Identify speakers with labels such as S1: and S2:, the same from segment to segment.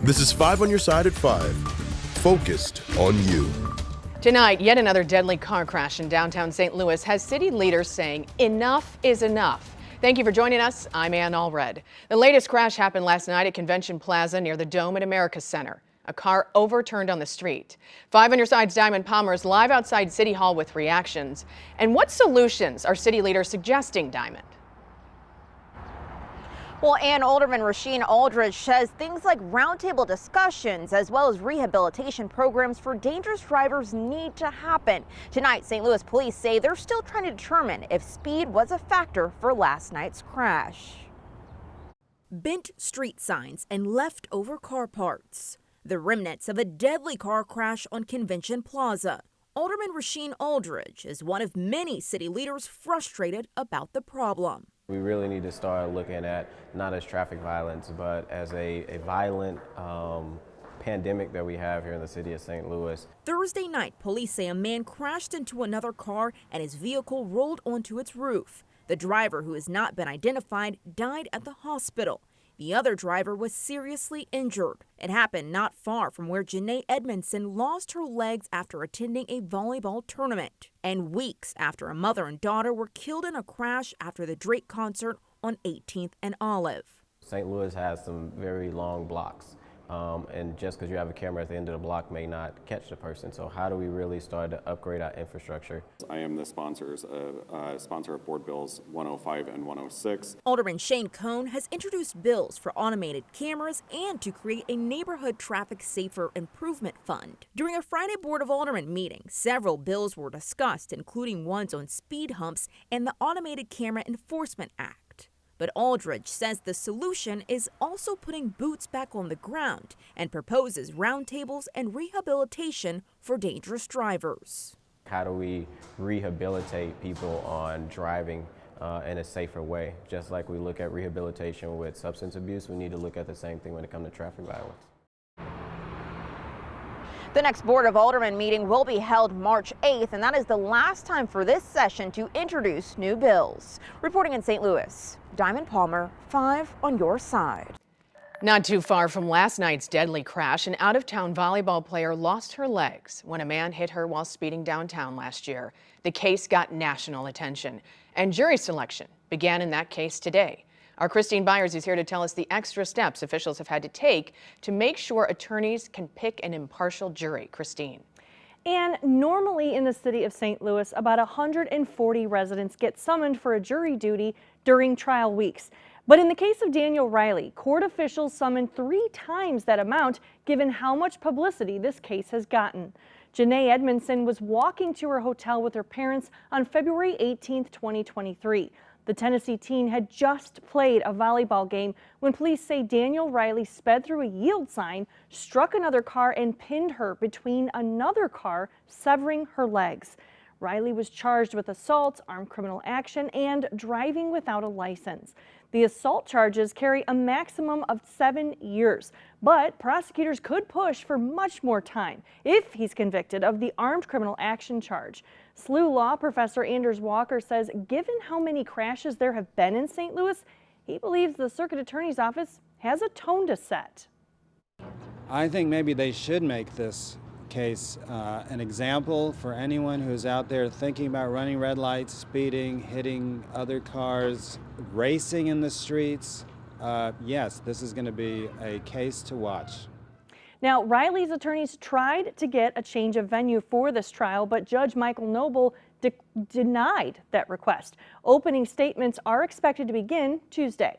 S1: This is 5 on your side at 5. Focused on you.
S2: Tonight, yet another deadly car crash in downtown St. Louis has city leaders saying enough is enough. Thank you for joining us. I'm Ann Allred. The latest crash happened last night at Convention Plaza near the Dome at America Center. A car overturned on the street. 5 on your side's Diamond Palmer is live outside City Hall with reactions. And what solutions are city leaders suggesting, Diamond?
S3: Well, Ann, Alderman Rasheen Aldridge says things like roundtable discussions as well as rehabilitation programs for dangerous drivers need to happen. Tonight, St. Louis police say they're still trying to determine if speed was a factor for last night's crash.
S4: Bent street signs and leftover car parts. The remnants of a deadly car crash on Convention Plaza. Alderman Rasheen Aldridge is one of many city leaders frustrated about the problem.
S5: We really need to start looking at not as traffic violence, but as a violent pandemic that we have here in the city of St. Louis.
S4: Thursday night, police say a man crashed into another car and his vehicle rolled onto its roof. The driver, who has not been identified, died at the hospital. The other driver was seriously injured. It happened not far from where Janae Edmondson lost her legs after attending a volleyball tournament, and weeks after a mother and daughter were killed in a crash after the Drake concert on 18th and Olive.
S5: St. Louis has some very long blocks, and just because you have a camera at the end of the block may not catch the person. So how do we really start to upgrade our infrastructure?
S6: I am the sponsor of Board Bills 105 and 106.
S4: Alderman Shane Cohn has introduced bills for automated cameras and to create a neighborhood traffic safer improvement fund. During a Friday Board of Aldermen meeting, several bills were discussed, including ones on speed humps and the Automated Camera Enforcement Act. But Aldridge says the solution is also putting boots back on the ground and proposes roundtables and rehabilitation for dangerous drivers.
S5: How do we rehabilitate people on driving in a safer way? Just like we look at rehabilitation with substance abuse, we need to look at the same thing when it comes to traffic violence.
S3: The next Board of Aldermen meeting will be held March 8th, and that is the last time for this session to introduce new bills. Reporting in St. Louis, Diamond Palmer, 5 on your side.
S2: Not too far from last night's deadly crash, an out-of-town volleyball player lost her legs when a man hit her while speeding downtown last year. The case got national attention, and jury selection began in that case today. Our Christine Byers is here to tell us the extra steps officials have had to take to make sure attorneys can pick an impartial jury. Christine.
S7: And normally in the city of St. Louis, about 140 residents get summoned for a jury duty during trial weeks. But in the case of Daniel Riley, court officials summoned 3 times that amount, given how much publicity this case has gotten. Janae Edmondson was walking to her hotel with her parents on February 18, 2023. The Tennessee teen had just played a volleyball game when police say Daniel Riley sped through a yield sign, struck another car, and pinned her between another car, severing her legs. Riley was charged with assault, armed criminal action, and driving without a license. The assault charges carry a maximum of 7 years, but prosecutors could push for much more time if he's convicted of the armed criminal action charge. SLU law professor Anders Walker says given how many crashes there have been in St. Louis, he believes the circuit attorney's office has a tone to set.
S8: I think maybe they should make this case an example for anyone who's out there thinking about running red lights, speeding, hitting other cars, racing in the streets. Yes, this is going to be a case to watch.
S7: Now, Riley's attorneys tried to get a change of venue for this trial, but Judge Michael Noble denied that request. Opening statements are expected to begin Tuesday.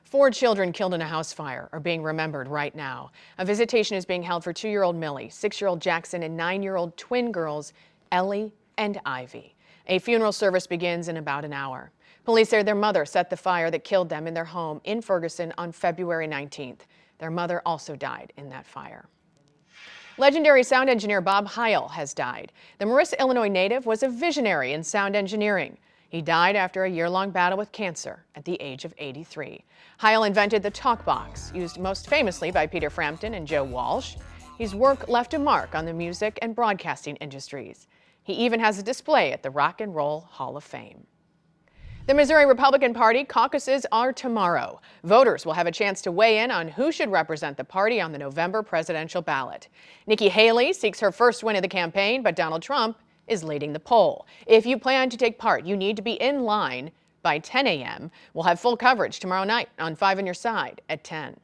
S2: 4 children killed in a house fire are being remembered right now. A visitation is being held for 2-year-old Millie, 6-year-old Jackson, and 9-year-old twin girls Ellie and Ivy. A funeral service begins in about an hour. Police say their mother set the fire that killed them in their home in Ferguson on February 19th. Their mother also died in that fire. Legendary sound engineer Bob Heil has died. The Marissa, Illinois native was a visionary in sound engineering. He died after a year-long battle with cancer at the age of 83. Heil invented the talk box, used most famously by Peter Frampton and Joe Walsh. His work left a mark on the music and broadcasting industries. He even has a display at the Rock and Roll Hall of Fame. The Missouri Republican Party caucuses are tomorrow. Voters will have a chance to weigh in on who should represent the party on the November presidential ballot. Nikki Haley seeks her first win of the campaign, but Donald Trump is leading the poll. If you plan to take part, you need to be in line by 10 a.m. We'll have full coverage tomorrow night on 5 on Your Side at 10.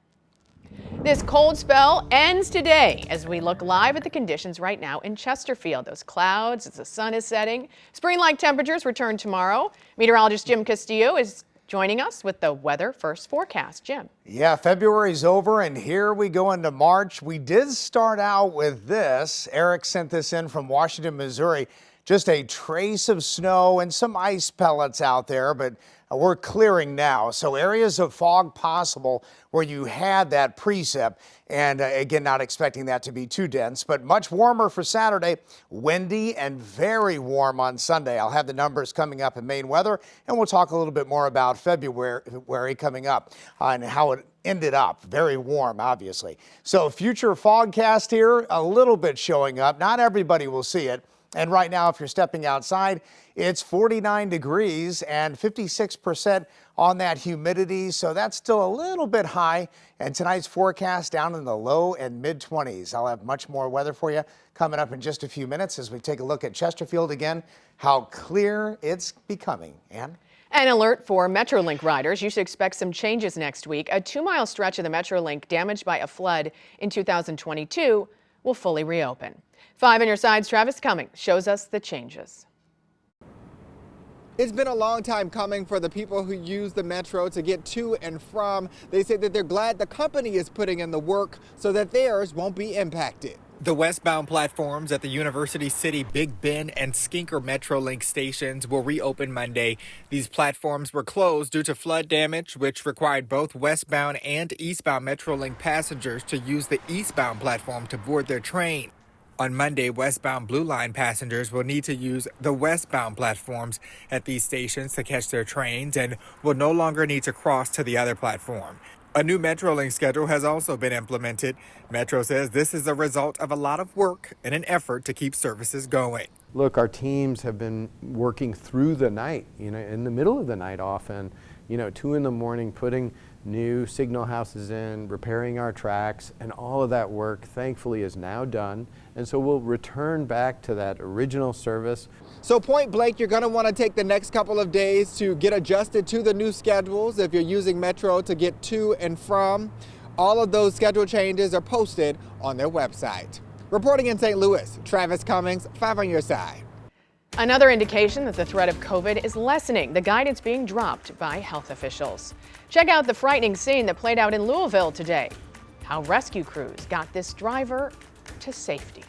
S2: This cold spell ends today as we look live at the conditions right now in Chesterfield. Those clouds as the sun is setting. Spring-like temperatures return tomorrow. Meteorologist Jim Castillo is joining us with the weather first forecast. Jim.
S9: Yeah, February's over and here we go into March. We did start out with this. Eric sent this in from Washington, Missouri. Just a trace of snow and some ice pellets out there, but we're clearing now. So areas of fog possible where you had that precip, and again, not expecting that to be too dense, but much warmer for Saturday, windy and very warm on Sunday. I'll have the numbers coming up in Maine weather, and we'll talk a little bit more about February coming up and how it ended up. Very warm, obviously. So future fogcast here, a little bit showing up. Not everybody will see it. And right now, if you're stepping outside, it's 49 degrees and 56% on that humidity. So that's still a little bit high. And tonight's forecast down in the low and mid 20s. I'll have much more weather for you coming up in just a few minutes as we take a look at Chesterfield again, how clear it's becoming. Ann?
S2: An alert for Metrolink riders. You should expect some changes next week. A 2-mile stretch of the Metrolink damaged by a flood in 2022 will fully reopen. 5 on Your Side's Travis Cummings shows us the changes.
S10: It's been a long time coming for the people who use the Metro to get to and from. They say that they're glad the company is putting in the work so that theirs won't be impacted. The westbound platforms at the University City, Big Bend, and Skinker Metrolink stations will reopen Monday. These platforms were closed due to flood damage, which required both westbound and eastbound Metrolink passengers to use the eastbound platform to board their train. On Monday, westbound Blue Line passengers will need to use the westbound platforms at these stations to catch their trains and will no longer need to cross to the other platform. A new Metrolink schedule has also been implemented. Metro says this is a result of a lot of work in an effort to keep services going.
S11: Look, our teams have been working through the night, in the middle of the night often, 2 in the morning, putting new signal houses in, repairing our tracks, and all of that work thankfully is now done. And so we'll return back to that original service.
S10: So point blank, you're going to want to take the next couple of days to get adjusted to the new schedules if you're using Metro to get to and from. All of those schedule changes are posted on their website. Reporting in St. Louis, Travis Cummings, 5 on Your Side.
S2: Another indication that the threat of COVID is lessening, the guidance being dropped by health officials. Check out the frightening scene that played out in Louisville today. How rescue crews got this driver to safety.